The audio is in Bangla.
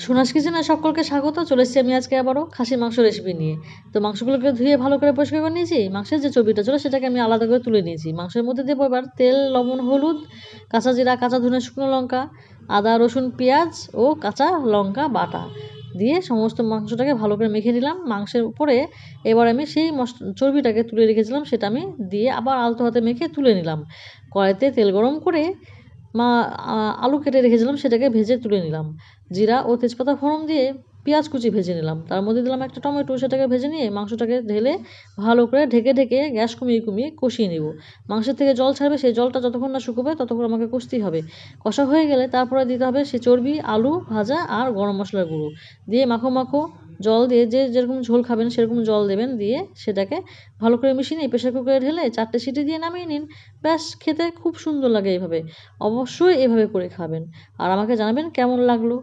সোনাস কিচেনে সকলকে স্বাগত। চলে এসেছি আমি আজকে আবারও খাসির মাংস রেসিপি নিয়ে। তো মাংসগুলোকে ধুয়ে ভালো করে পরিষ্কার করে নিয়েছি। মাংসের যে চর্বিটা ছিল সেটাকে আমি আলাদা করে তুলে নিয়েছি। মাংসের মধ্যে দেবো এবার তেল, লবণ, হলুদ, কাঁচা জিরা, কাঁচা ধনে, শুকনো লঙ্কা, আদা, রসুন, পেঁয়াজ ও কাঁচা লঙ্কা বাটা দিয়ে সমস্ত মাংসটাকে ভালো করে মেখে নিলাম। মাংসের উপরে এবার আমি সেই চর্বিটাকে তুলে রেখেছিলাম সেটা আমি দিয়ে আবার আলতো হাতে মেখে তুলে নিলাম। কড়াইতে তেল গরম করে আলু কেটে রেখেছিলাম সেটাকে ভেজে তুলে নিলাম। জিরা ও তেজপাতা ফোড়ন দিয়ে পেঁয়াজ কুচি ভেজে নিলাম। তার মধ্যে দিলাম একটা টমেটো, সেটাকে ভেজে নিয়ে মাংসটাকে ঢেলে ভালো করে ঢেকে ঢেকে গ্যাস কমিয়ে কমিয়ে কষিয়ে নেব। মাংসের থেকে জল ছাড়বে, সেই জলটা যতক্ষণ না শুকোবে ততক্ষণ আমাকে কষতেই হবে। কষা হয়ে গেলে তারপরে দিতে হবে সে চর্বি, আলু ভাজা আর গরম মশলার গুঁড়ো দিয়ে মাখো মাখো জল দিয়ে যে যেরকম ঝোল খাবেন সেরকম জল দেবেন, দিয়ে সেটাকে ভালো করে মিশিয়ে নিয়ে প্রেশার কুকারে ঢেলে 4টে সিটি দিয়ে নামিয়ে নিন। ব্যাস, খেতে খুব সুন্দর লাগে এইভাবে। অবশ্যই এভাবে করে খাবেন আর আমাকে জানাবেন কেমন লাগলো।